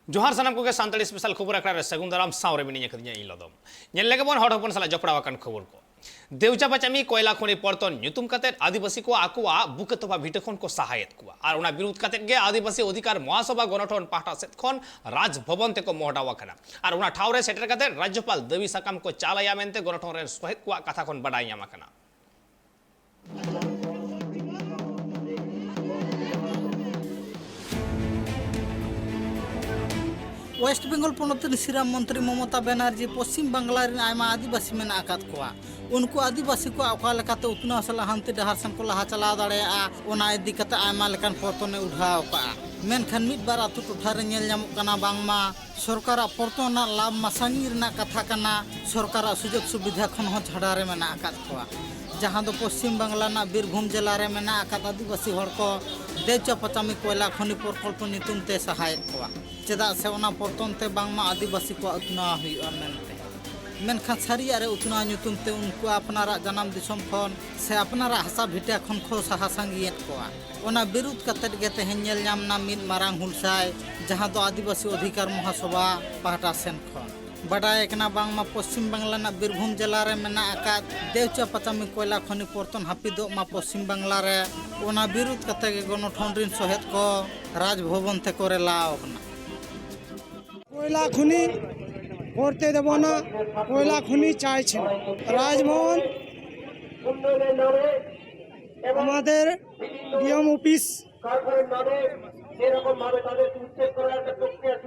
जोहार सानाम को सानताड़ी स्पेशल खबर आखड़ा सगुन दाराम सावरे मिनी खदिया इन लदम नेल लेगे बन हड़ हपन साला जपड़ा वाकन खबर को देवचा पचामी कोयला खनि पर्तन ᱧᱩᱛᱩᱢ ᱠᱟᱛᱮ आदिवासी को आकुआ बुकतवा भिटखन को सहायत कुआ और उना विरोध कते गे आदिवासी अधिकार महासभा गणठन पाहटा सेत खन राज भवन ते को मोहडावा कना और उना ठावरे सेटर कते राज्यपाल देवी साकाम को चालाया मेनते गणठन रे सहित कुआ कथा खन बडाय यामा कना वेस्ट बेंगल पनत श्रीराम मंत्री ममता बनर्जी पश्चिम बांगला आयमा आदिवासी में आकात कोआ उनको आदिवासी को अका लेकाते उतना सला हांति डहार सन को लहा चला दाड़ेया ओना इदी कते आयमा लेकान पर्तने उठाव का मेनखान मिद बार आतु टोठा रे नेल ᱧᱟᱢᱚᱜ ᱠᱟᱱᱟ बांगमा सरकारा पर्तना लाभ मा सांगी रना कथा कना सरकारा सुजोग सुविधा खन हो झाड़ा रे मेना आकात कोआ जहां दो पश्चिम बांगला ना बीरभूम जिला रे मेना आकात आदिवासी हड़ को देवचा पचामी कोयला खनि प्रकल्प नितुम ते सहायक कोआ चेदा से ओना पर्तन ते बांगमा आदिवासी को उतना हुआ मेनते मेनखान सारी आरे उतना ᱧᱩᱛᱩᱢ ते उनको अपनारा जन्म दिसम खन से अपनारा हसा भिटा खन खो सहा संगियत कोआ ओना विरोध कतेट गे तेहें नेल ᱧᱟᱢना मिद मारांग हुलसाय जहां दो आदिवासी अधिकार महासभा पाहटा सेन खन बडाय कना बांगमा पश्चिम बांगला ना बीरभूम जिला रे मेना आकात देवचा पचामी कोयला खनि पर्तन हापिदो मा पश्चिम बांगला रे ओना विरोध कते गे गणठन रिन सहेत को राजभवन ते करे लाव कना कोयला खुनी করতে দেব না কয়লা খনি চাইছে রাজভবন আমাদের ডিএম অফিস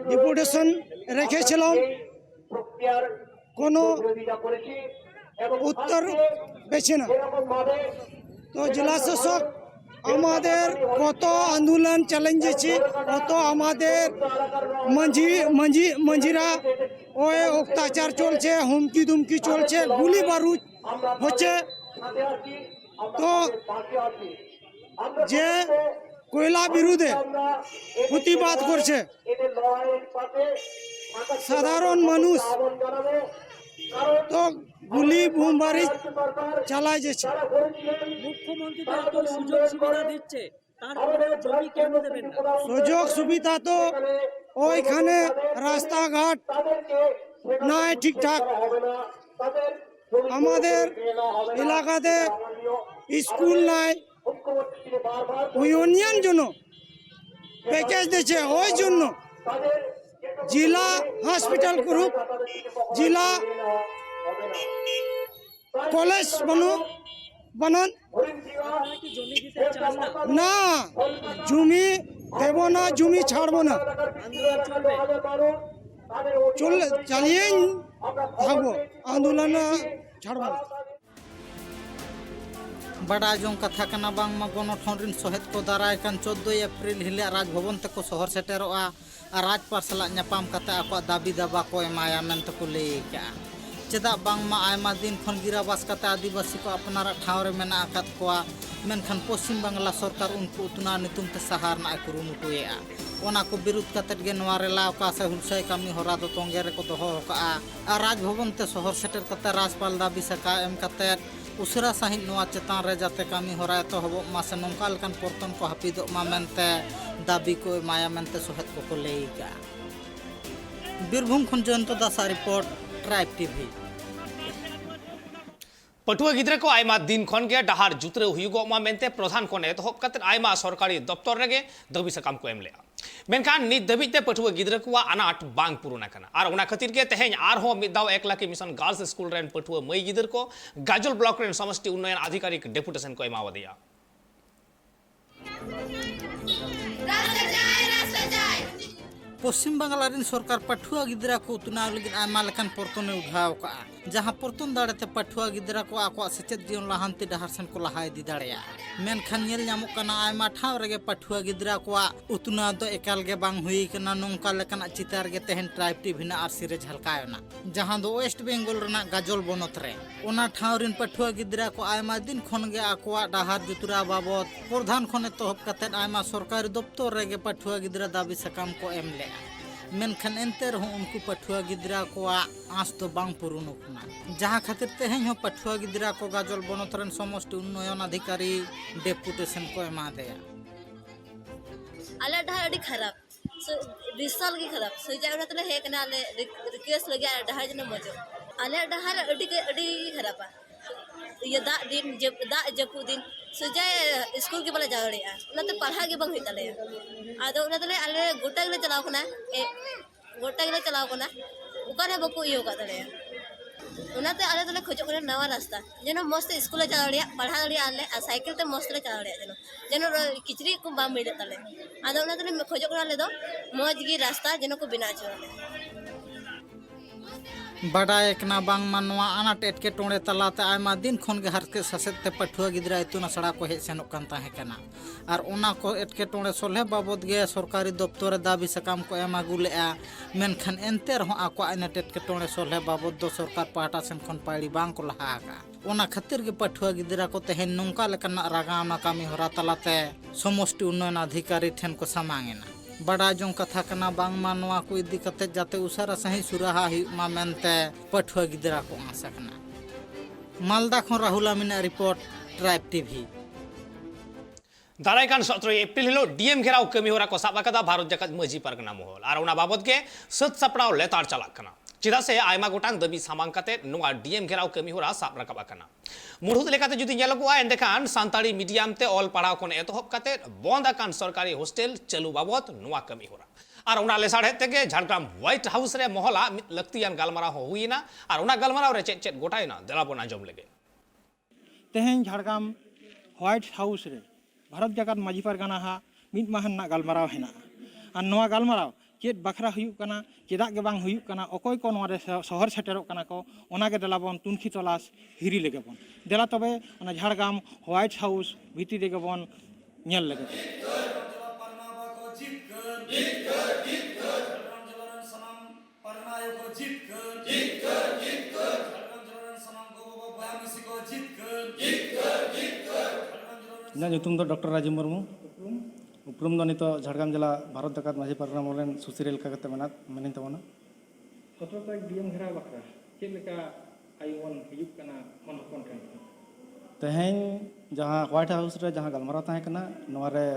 ডেপুটেশন রেখেছিলাম কোনো উত্তর পেছে না তো জেলা শাসক আমাদের কত আন্দোলন চ্যালেঞ্জেছে কত আমাদের মঞ্জিরা ওই অত্যাচার চলছে হুমকি দুমকি চলছে গুলি বারুদ হচ্ছে তো যে কয়লা বিরুদ্ধে প্রতিবাদ করছে সাধারণ মানুষ তো গুলি বোমবারি চালায় যাচ্ছে মুখ্যমন্ত্রী তো সুযোগ সুবিধা দিচ্ছে তারপরে জমি কেন দেবেন না সুযোগ সুবিধা তো ওইখানে রাস্তাঘাট নাই ঠিকঠাক আমাদের এলাকাতে স্কুল নাই ইউনিয়ন জন্য প্যাকেজ দিচ্ছে ওই জন্য জেলা হসপিটাল গ্রুপ জেলা কলেজ বানান জমি দিতে চান না না জমি দেব না জমি ছাড়বো না চললে চালিয়ে থাকবো আন্দোলন ছাড়বো না बड़ा जों कथा कना बांगमा गणठन रिन सहेत को दाराय कान 14 एप्रिल हिले राजभवन तक शहर सेटेरोआ राजपाल सला ᱧᱟᱯᱟᱢ कते आको दाबी दाबा को एमाया मेनते को लई का चेदा बांगमा आयमा दिन खन गिराबास कते आदिवासी को अपनारा ठाव रे मेना आकात कोआ मेनखान पश्चिम बांगला सरकार उनको उतना नितुम ते सहार ना कुरुमुटुएआ ओना को विरोध कतेट गे नवा रे लाव का से हुलसाय कमी होरा दो तोंगे रे को दोहो का राजभवन ते शहर सेटर कते राजपाल दाबी सका एम कते उसरा सहित नवा चेतान रे जाते कमी होरा तो हबो मासे नोंका लकान पर्तन को हापिदो मा मेनते दाबी को माया मेनते सहेत को लेगा बीरभूम खन जयंत दासा रिपोर्ट ट्राइब टीवी पटुआ गिद्रे को आयमा दिन खन गे डहार जुतरे हुयुगो मा मेनते प्रधान कोने एतहब कते आयमा सरकारी दफ्तर रेगे दबी सकाम को एमले मेनखान नित दबिते पटुआ गिद्रे को अनाट बांग पुरुना कना और उना खातिर के तेहें आर हो मिदाव 1 lakh mission girls school rain पटुआ मई गिद्र को गाजल ब्लॉक रेन समष्टि उन्नयन अधिकारी डेपुटेशन को एमावा दिया पश्चिम बांगला रिन सरकार पठुआ गिद्रा को उतना लगिन आयमा लेकान पर्तने उठाव का जहां पर्तन दाड़ेते पठुआ गिद्रा को आको सेचेत जीवन लाहांति डहार सन को लहाय दि दाड़ेया मेनखान नेल ᱧᱟᱢᱚᱜ ᱠᱟᱱᱟ आयमा ठाव रेगे पठुआ गिद्रा को उतना दो एकाल गे बांग हुई कना नोंका लेकाना चितार गे तेहन ट्राइब टीवी ना आरसी रे झलकायना जहां दो वेस्ट बेंगल रना गाजल बनत रे ओना ठाव रिन पठुआ गिद्रा को आयमा दिन खन गे आकोआ डहार जुतरा बाबत प्रधान खने तोहब कते आयमा सरकारी दफ्तर रेगे पठुआ गिद्रा दाबी सकाम को एमले मेनखान एंते रहो उनको पठुआ गिद्रा को आस तो बांग पुरुन उकना जहां खातिर तेहें हो पठुआ गिद्रा को गाजल बनतरन समष्टि उन्नयन अधिकारी डेपुटेशन को एमा देया आला ढा अड़ी खराब 20 साल की खराब सुजा उना तले हे कना ले रिक्वेस्ट लगे डहार जन मजो आले डहार अडी खराबा ये दा जपु दिन सुजा स्कूल के बले जावड़े उनाते पढ़ा के बंग हितले आदो उना तले आले गोटा गले चलाव कना उकारे बको इयो का तले उनाते आले तले खोजो करे नवा रास्ता जेनो मस्त स्कूल जावड़े पढ़ा दड़े आले साइकिल ते मस्त जावड़े जेनो किचरी को बा मिले तले आदो उना तले खोजो करे ले दो मौज गी रास्ता जेनो को बिना चो बाडाय कना बांग मानवा अनाट एटकेटोणे तलाते आयमा दिन खन गे हरके ससेत ते पठुआ गिद्रा इतुन आसड़ा को हेज सेनोग कान ताहे कना आर ओना को एटकेटोणे सोल्हे बाबद गे सरकारी दप्तर दाबी सकाम को एम आगु लेआ मेनखान एनते रहो आको आइना एटकेटोणे सोल्हे बाबद दो सरकार पाहटा सेन खन पाइड़ी बांग को लहा आका ओना खातिर गे पठुआ गिद्रा को तेहेन नोंका लेकना रागावना कामी होरा तलाते समष्टि उन्नयन अधिकारी ठेन को सामांगेना बड़ा जों कथा कना बांग मानवा को इदी कते जाते उसारा सही सुराहा हुमा मेनते पठुआ गिद्रा को आसकना मालदा खन राहुल आमिना रिपोर्ट ट्राइब टीवी दारायकान 17 एप्रिल हिलो डीएम घेराव कमी होरा को साब आकादा भारत जाकत मजी पारगना महल और उना बाबद के सत सपड़ाव लेतार चलाक कना चिदा से आयमा गोटांग दबी सामांग काते नुआ डीएम घेराव कमी होरा साब रकाब आकना मुढ़ुत लेकाते जुदी नेलगुआ एंडेखान सांताड़ी मीडियम ते ऑल पढ़ाव कोन एतहब काते बंद आकान सरकारी हॉस्टेल चलू बाबद नुआ कमी होरा और उना लेसाड़े तेगे झारग्राम व्हाइट हाउस रे मोहला लक्तियान गालमाराव हुईना और उना गालमाराव रे चेत चेत गोटायना देलाबोन आंजम लेगे तेहें झारग्राम व्हाइट हाउस रे भारत जाकत माजी पारगाना हा मिद माहन ना गालमाराव हेना और नवा गालमाराव चेत बखरा हुयुक कना चेदा के बांग हुयुक कना अकोय को नवा रे शहर सेटेरोक कना को ओना के देलाबोन तुनखी तलाश हिरी लेगेबोन देला तबे ओना झारग्राम व्हाइट हाउस भीति देगेबोन नेल लेगे ᱤᱧᱟᱹᱜ ᱧᱩᱛᱩᱢ ᱫᱚ ᱰᱚᱠᱴᱚᱨ ᱨᱟᱡᱤᱵ ᱢᱩᱨᱢᱩ ᱩᱯᱨᱩᱢ ᱫᱚ ᱱᱤᱛᱚᱜ ঝাড়গ্রাম ᱡᱮᱞᱟ ᱵᱷᱟᱨᱚᱛ ᱡᱟᱠᱟᱛ ᱢᱟᱹᱡᱷᱤ ᱯᱟᱨᱜᱟᱱᱟ ᱢᱚᱦᱚᱞ ᱥᱩᱥᱟᱹᱨᱤᱭᱟᱹ ᱞᱮᱠᱟ ᱠᱟᱛᱮ ᱢᱮᱱᱟᱧ ᱛᱟᱵᱚᱱᱟ 17 तारीख डीएम घेराव बखरा चेद लेका आयुवन हिजुक कना मन हपन ठेन ᱛᱮᱦᱮᱧ ᱡᱟᱦᱟᱸ ᱦᱳᱣᱟइट ᱦᱟᱣᱩᱥ ᱨᱮ ᱡᱟᱦᱟᱸ ᱜᱟᱞᱢᱟᱨᱟᱣ ᱛᱟᱦᱮᱸ ᱠᱟᱱᱟ ᱱᱚᱣᱟ ᱨᱮ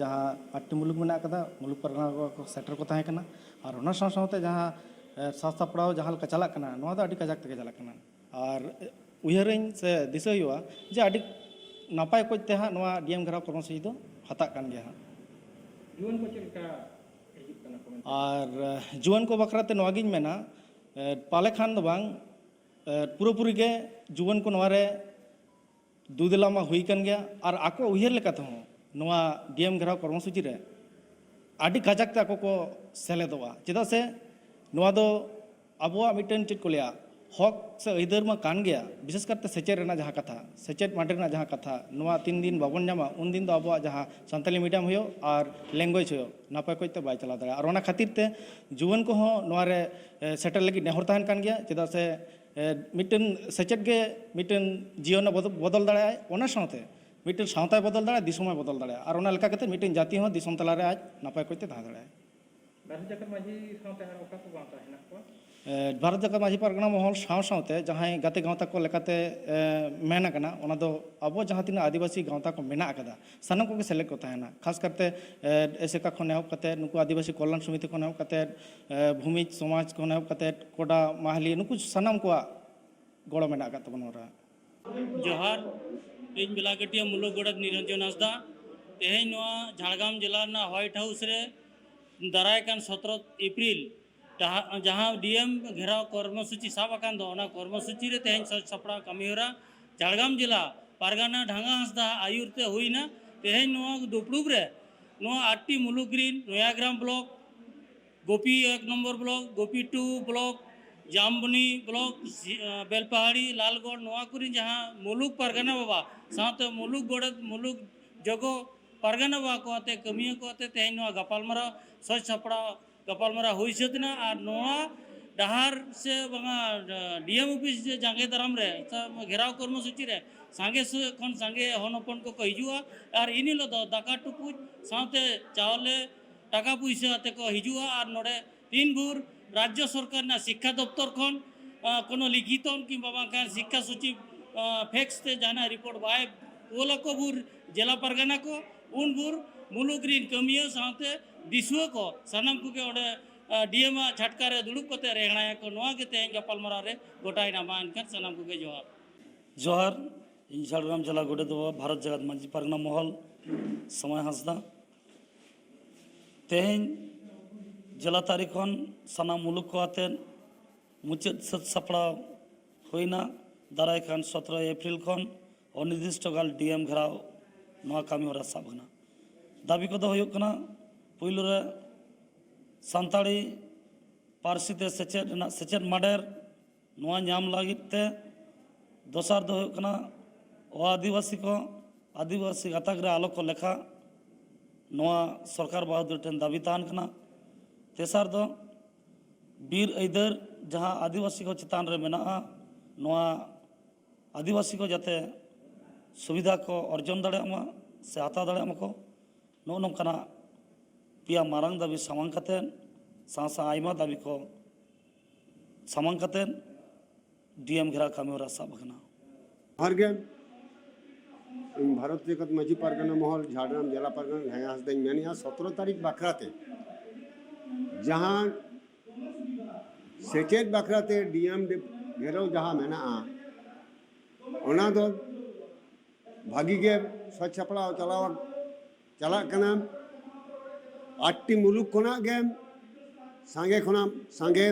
ᱡᱟᱦᱟᱸ 8ᱴᱤ ᱢᱩᱞᱩᱠ ᱢᱮᱱᱟᱜ ᱟᱠᱟᱫᱟ ᱢᱩᱞᱩᱠ ᱯᱟᱨᱜᱟᱱᱟ ᱠᱚ ᱥᱮᱴᱮᱨ ᱠᱚ ᱛᱟᱦᱮᱸ ᱠᱟᱱᱟ ᱟᱨ ᱚᱱᱟ ᱥᱟᱶ ᱥᱟᱶᱛᱮ ᱡᱟᱦᱟᱸ ᱥᱟᱥ ᱥᱟᱯᱲᱟᱣ ᱡᱟᱦᱟᱸ ᱞᱮᱠᱟ ᱪᱟᱞᱟᱜ ᱠᱟᱱᱟ ᱱᱚᱣᱟ ᱫᱚ ᱟᱹᱰᱤ ᱠᱟᱡᱟᱠ ᱛᱮᱜᱮ ᱪᱟᱞᱟᱜ ᱠᱟᱱᱟ ᱟᱨ ᱩᱭᱦᱟᱹᱨᱤᱧ ᱥᱮ ᱫᱤᱥᱟᱹ ᱦᱩᱭᱩᱜᱼᱟ ᱡᱮ ᱟᱹᱰᱤ नापाय को हां नवा डीएम घेराव कर्मसूची दो हता कान गया हां जुवन को चेलका हिजुक कना को और जुवन को बखराते नवागिन मेना पाले खान दो बांग पूरी के जुवन को नवा रे दुदलामा हुई कन गया और आको उहर लेकाते हो नवा डीएम घेराव कर्मसूची रे आदि गजक ते आको को सेलेदोआ चेदा से नवा दो अबुआ मिटन चित को लिया हक से अइदर में कान गया विशेष करते सेचेद रेना जहाँ कथा सेचेद माटे रेना जहाँ कथा नवा 3 दिन बाबन जामा उन दिन दो अबुआ जहाँ सान्ताली मीडियम हो और लैंग्वेज हो नापाय कोइते बाय चला दाड़ा और ओना खातिर ते जुवन को हो नवा रे सेटल लगी नेहर ताहन कान गया चेदा से मिटन सेचेद गे मिटन जीवन बदल दाड़ा ओना साथे मिटन सावताय बदल दाड़ा दिसुमाय बदल दाड़ा और ओना लेका कते मिटन जाति हो दिसम तला रे आज नापाय कोइते ता दाड़ा भारत जाकत माजी सावते हर ओका को बाता हेना को भारत जाकत माजी पारगना महल साव सावते जहां गाते गावता को लेकाते मेन कना ओना दो अब जहां तीन आदिवासी गावता को मेना कदा सानम को सेलेक्ट को ताहेना खास करते एसेका खन एहब कते नुकु आदिवासी कल्याण समिति खन एहब कते भूमि समाज खन एहब कते कोडा माहली नुकु सानम को गड़ो मेना का तबन ओरा जोहार इन बेलागटिया मुलुक गड़त निरंजन हांसदा तेहेन नोआ झाड़ग्राम जिला ना व्हाइट हाउस रे दारायकान 17 एप्रिल जहाँ डीएम घेराव कर्मसूची साब आकान दो ओना कर्मसूची रे तेहेन सपड़ा कमीहरा झाड़ग्राम जिला पारगाना ढांगा हांसदा आयुरते हुईना तेहेन नोआ दुपड़ुब रे नोआ 8टी मुलुक ग्रीन नयाग्राम ब्लॉक गोपी 1 नंबर ब्लॉक गोपी 2 ब्लॉक जामबनी ब्लॉक बेलपहाड़ी लालगढ़ नोआ कुरी जहाँ मुलुक पारगाना बाबा साथ मुलुक गड़त मुलुक जगो पारगाना बाबा को आते कमिया को आते तेहेन नोआ गपालमारा सच सपड़ा गपालमारा हुई सतना और नोआ डहार से बंगा डीएम ऑफिस जांगे दाराम रे घेराव कर्मसूची रे सांगे खन सांगे हनपन को हिजुआ और इनिलो दो दाका टुकुज साथे चावले टाका पैसा आते को हिजुआ और नोडे 3 भूर राज्य सरकार ना शिक्षा दफ्तर खन कोनो लिखितन कि बाबा का शिक्षा सूची फैक्स ते जाना रिपोर्ट बाय ओला को भूर जिला परगना को उन भूर मुलुग रिन कमिया साथे दिसुआ को सानाम कुके ओडे डीएम झटका रे दुड़ुब कते रेहणाया को नोआ के तें गपालमाराव रे गोटायना मा एनखान सानाम कुके जोहार जोहार इन झाड़ग्राम जिला गोडे दो भारत जगत मांझी पारगना महल समय हांसदा तें जिला तारीखन सानाम मुलुग को आते मुचाद सत सपड़ा होइना दाराय खान 17 एप्रिल खन अनिर्दिष्टकाल डीएम घेराव नोआ कामी होरा साबना दाबी को हुयुग कना पुइलो रे सान्ताड़ी पारसी ते सेचेद माडेर नोआ नाम लागित ते दोसार दो हुयुग कना आदिवासी को आदिवासी गाताक रे आलो को लेखा नोआ सरकार बहादुर ठेन दाबी तान कना तेसार दो बीर अइदर जहाँ आदिवासी को चितान रे मेना नोआ आदिवासी को जाते सुविधा को अर्जन दाड़ेमा से हता दाड़ेमा को नो नोंकाना पिया मारांग दाबी सामांग कातेन सा आयमा दाबी को सामांग कातेन डीएम घेरा कामी होरा साब कना हरगे भारत जगत मांझी पारगना महल झाड़ग्राम जिला पारगना घाया हंसदा मेनिया 17 तारीख बाखराते जहाँ सेचेद बाखराते डीएम घेराव जहाँ मेना ओना दो भागी के स्वच्छ सपड़ा चला कना 8टी मुलुक खोना गे सांगे खोना सांगे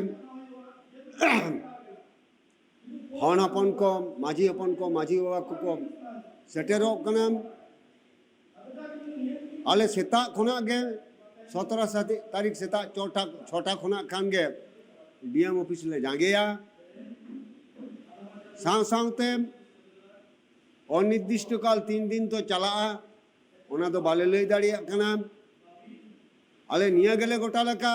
हन हपन को माझी बाबा को सेटेरो कना आले सेता खोना गे 17 तारीख सेता 6टा खोना खान गे डीएम ऑफिस ले जांगेया सावते अनिर्दिष्टकाल 3 दिन तो चला ओना दो बाले लई दाड़िया कना आले निया गेले गोटा लेका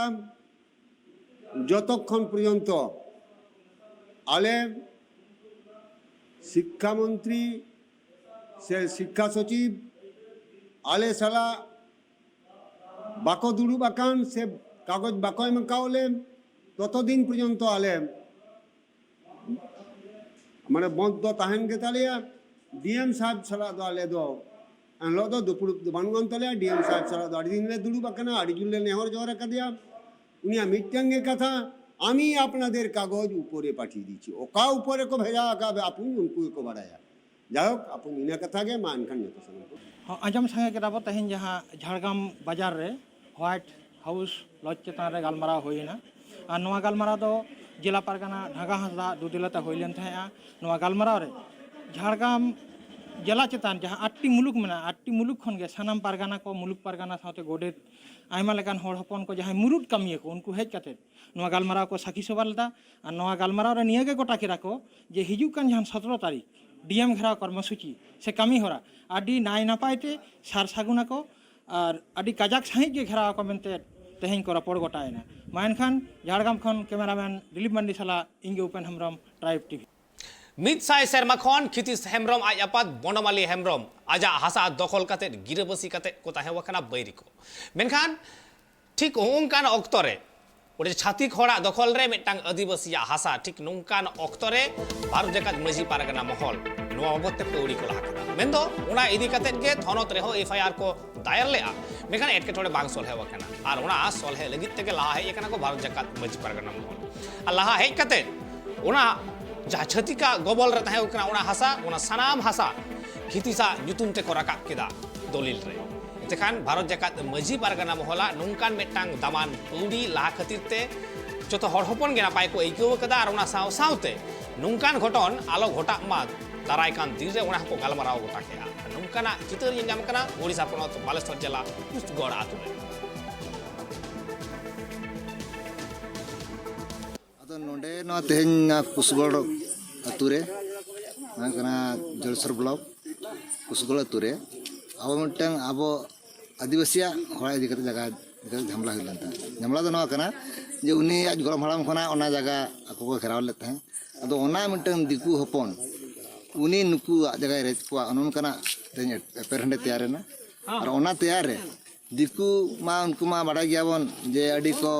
जतक्षण पर्यन्त आले शिक्षा मंत्री से शिक्षा सचिव आले साला बाको दुड़ुब आकान से कागज बाको एमकावले तत दिन पर्यन्त आले माने बंद दो ताहेन गे तालिया डीएम साहब साला दो आले दो अनलो दो दुपुड़ुब दो बानुगन तालिया डीएम साहब साला दो आड़ी दिन ले दुड़ुब आकाना आड़ी जुल ले नेहर जोहर कदिया उनिया मिटंगे कथा आमी आपनादेर कागज ऊपरे पाठिये दिछि ओका ऊपरे को भेजा का आपुन उनको को बाड़ाया जाओक आपुन इना कथा गे मान खान जतो समय आजम संगे के दाबो तहेन जहाँ झाड़ग्राम बाजार रे व्हाइट हाउस लॉज चेतान रे गालमाराव होइना और नोआ गालमाराव दो जिला पारगना ढागा हंसदा दुदिलता होइलेन थाया नोआ गालमाराव रे झाड़ग्राम जिला चेतान जहाँ 8टी मुलुक मेना 8टी मुलुक खन गे सानाम पारगना को मुलुक पारगना साथे गोडेत आयमा लेकान होड़ हपन को जहाँ मुरुट कामिया को उनको हेज काते नोआ गालमाराव को साखी सभा लेदा और नोआ गालमाराव रे निया गे गोटा केरा को जे हिजुक कान जहाँ 17 तारीख डीएम घेराव कर्मसूची से कामी होरा आदि नाय नापायते सार सागुना को और आदि काजाक साहिज गे घेराव को मेनते तेहेन को रपड़ गोटायना मान खान झाड़ग्राम खन कैमरामैन दिलीप मंडी साला इंगे उपेन हेम्ब्रम ट्राइब टीवी मिद साय सेरमा खन खितिस हेम्ब्रम आज आपात बनमाली हेम्ब्रम आजा हासा दखल काते गिरबसी काते को ताहे वखाना बैरी को मेनखान ठीक ओंकान अक्तरे ओडे छातिक होड़ा दखल रे मिटांग आदिवासिया हासा ठीक नोंकान अक्तरे भारत जगत मांझी पारगना महल नोआ बाबते पौड़ी को लाहा केदा मेनदो ओना इदी काते गे थनत रेहो एफआईआर को दायर लेआ मेखान एटकेटोड़े बांग सोलहे वखाना आर ओना सोलहे लगित तेगे लाहा हेज एकना को भारत जगत मांझी पारगना महल आ लाहा हेज काते ओना जहाँ छतिका गबल रे ताहे उकना ओना हासा ओना सनाम हासा खितिसा ᱧᱩᱛᱩᱢ ते को राकाब केदा दलिल रे तेखान भारत जगत मांझी पारगना महला नोंकान मेटांग दामान पौड़ी लाहा खातिर ते जतो हर हपन गे नापाय को आइकाव कदा आर ओना साव सावते नोंकान घटन आलो घटा मा दाराय कान दिन रे ओना को गालमाराव गोटा केआ नोंकाना चितर नाम कना ओडिसा पनत बालेश्वर जिला कुसगढ़ आतु रे नोडे तेहन कुसगढ़ आतुरे जलसर ब्लॉक कुसगढ़ आतुरे अब मिटन अब आदिवासिया हड़ा इदी कते जगह झमला हुई झमला दो नवा जे उनी आज गरम हड़ाम खना ओना जगह ako को घेराव ले तहे अदो ओना मिटन दिकु हपन उनी नुकु जगह रेज को अनन कना तेन पेरहंडे तैयार ना और ओना तैयार रे दिकु मा उनको मा बड़ा गयाबन जे अडी को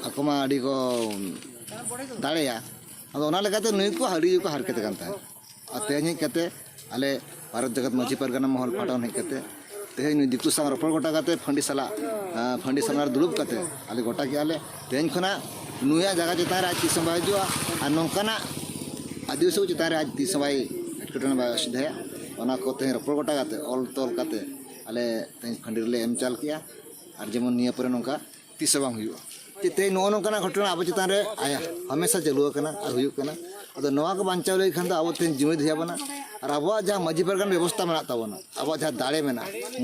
ako मा अडी को दाड़ेया अदो ओना लेकाते नुई को हड़ी को हरकत कान तहे अतेन कते आले भारत जगत मांझी पारगना महल पाटन हेज कते तेज दिकू संग रपड़ गोटा करते फंडी संग दुड़ब करते आले गोटा के आले तेज खना नुया जगह चेतान आज तीस समय हजूआ और नौकाना आदिवासी चेतान आज तीस समय एटकटने बा असुविधा ओना को तेज रपड़ गोटा करते ऑल तोल करते आले तेज फंडी ले एम चाल किया और जेमन निया पर नौका तीस बांग हुआ तेज नो नौकाना घटना अब चेतान रे आया हमेशा चालू करना और हुयुग करना अदो नवा को बांचाव लई खान अब तेज जुमिद हुआ और अब जहाँ मजी परगान व्यवस्था में तबना अब जहाँ दाड़े में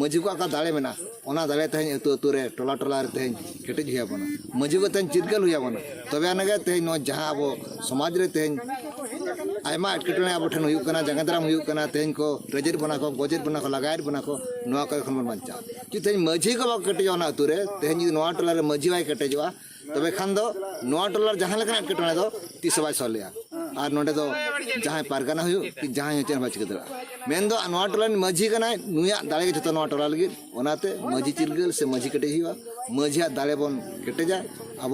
मजी को आका दाड़े में दाड़े तेज अतु अतु रे टोला टोला तेज केटेज हुआ मजी को तेज चिरगल हुआ तबे आने तेज जहाँ अब समाज रे तेज आयमा एटकेटने अब ठेन हुयुग जंगा दाराम हुयुग तेज को रेजेट बना को गजेट बना को लगायत बना को नवा को एखन बन बांचा कि तेज मजी को बा केटेजना अतु रे तेज जुदी नवा टोला रे मजी बाय केटेजवा तबे खान दो नवा टोला जहाँ लेखा एटकेटने दो तीस बाय सलेया और नोडे दो जहाँ पारगाना हुयुग कि जहाँ चेन बा चिका मेन दो नवा टोला मजी कना नुया दाड़े जो नवा टोला लगी ओनाते मजी चिरगल से मजी केटेज हुआ मजिया दाड़े बन केटेजा अब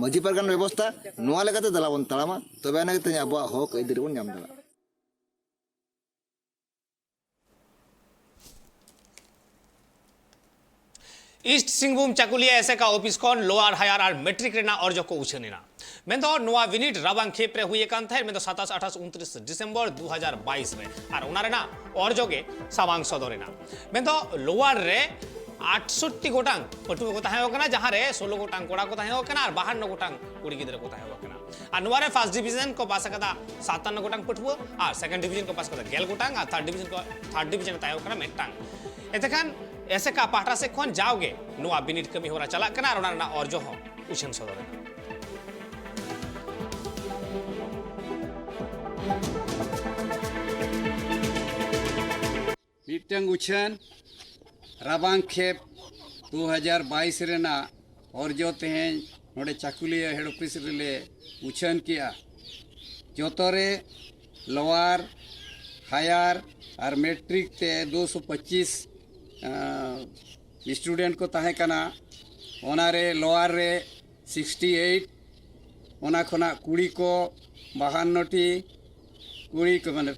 मजी परगान व्यवस्था नवा लेकाते दला बन तड़ामा तबे आने तेज अब हक अइदारी बन नाम दाड़ा ईस्ट सिंहभूम चाकुलिया एसेका ऑफिस खन लोअर हायर और मैट्रिक रेना अर्ज को उछनेना मेंदो नोआ विनिट राबांग खेप रे हुए कान थाय मेंदो 27 28 29 डिसेंबर 2022 में और उना रेना अर्ज के सामांग सदरेना मेंदो लोअर रे 68 गोटांग पटुआ को ताहे होकना जहां रे 16 गोटांग कोड़ा को ताहे होकना और 52 गोटांग कुड़ी गिदरे को ताहे होकना और नोआ रे फर्स्ट डिवीजन को पास कदा 57 गोटांग पटुआ और सेकंड डिवीजन को पास कदा 11 गोटांग और थर्ड डिवीजन ताहे होकना मेटांग एतखान ऐसे का पाटा से खोन जाओगे नुआ बिनिट कमी हो रहा चला कना और ना और जो हो उछन सदर मिटंग उछन राबांग खेप 2022 रेना और जो तेहें नोडे चाकुलिया हेड ऑफिस रे उछन किया जोतरे लोअर हायर और मैट्रिक ते 225 स्टूडेंट को ताहे कना ओनारे लोअर रे 68 ओना खना कुड़ी को 52टी कुड़ी को माने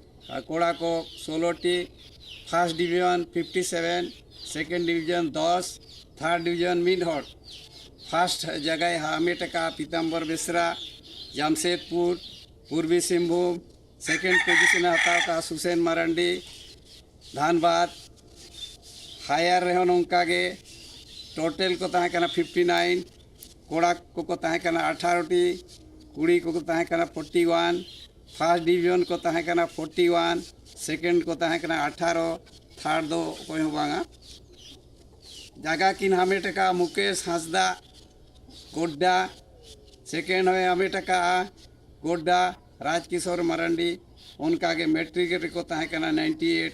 कोड़ा को 16टी first division 57 second division 10 third division मिनहट फर्स्ट जगह हामेटका पीताम्बर बेसरा जमशेदपुर पूर्वी सिंहभूम सेकंड पोजीशन हताव का सुसेन मारंडी धानबाद हायर रहे नौका के टोटल को ताहे कना 59 कोड़ा को ताहे कना 18टी कुड़ी को ताहे कना 41 फर्स्ट डिवीजन को ताहे कना 41 सेकंड को ताहे कना 18 थर्ड दो कोई हो बांगा जगह किन हमेटका मुकेश हंसदा गोड्डा सेकंड हुए हमेटका गोड्डा राजकिशोर मरंडी उनका के मैट्रिक को ताहे कना 98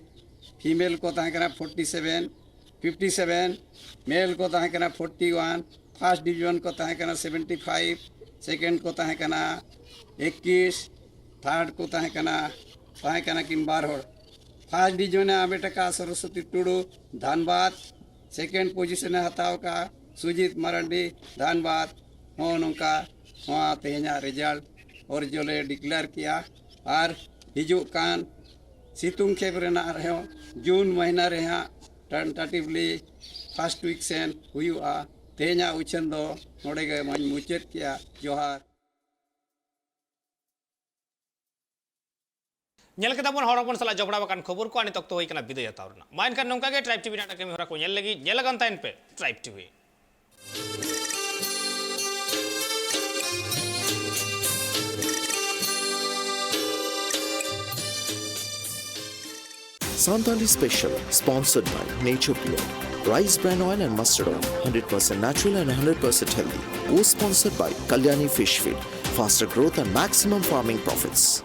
फीमेल को ताहे कना 57 मेल को ताहे कना 41 फर्स्ट डिवीजन को ताहे कना 75 सेकंड को ताहे कना 21 थर्ड को ताहे कना किन 12 फर्स्ट डिवीजन आबेटका सरस्वती टुडू धानबाद सेकंड पोजीशन हताव का सुजीत मरंडी धानबाद हो नौका वहाँ तेहना रिजल्ट और जो ले डिक्लेयर किया और हिजू कान सितुंग खेप रेना रहे जून महीना रहा टेंटेटिवली फर्स्ट वीक सेन हुआ तेहना उछन दो नोड़े गए मन मुचेत किया जोहार नेल के तबन हरपन सला जबड़ा बकान खबर को आने तक तो होई कना विदय तावरना माइन कर नौका के ट्राइब टीवी नाटक में होरा को नेल लगी नेल गन ताइन पे tribe TV Santali Special, sponsored by Nature Pure. Rice bran oil and mustard oil, 100% natural and 100% healthy. Co-sponsored by Kalyani Fish Feed. Faster growth and maximum farming profits.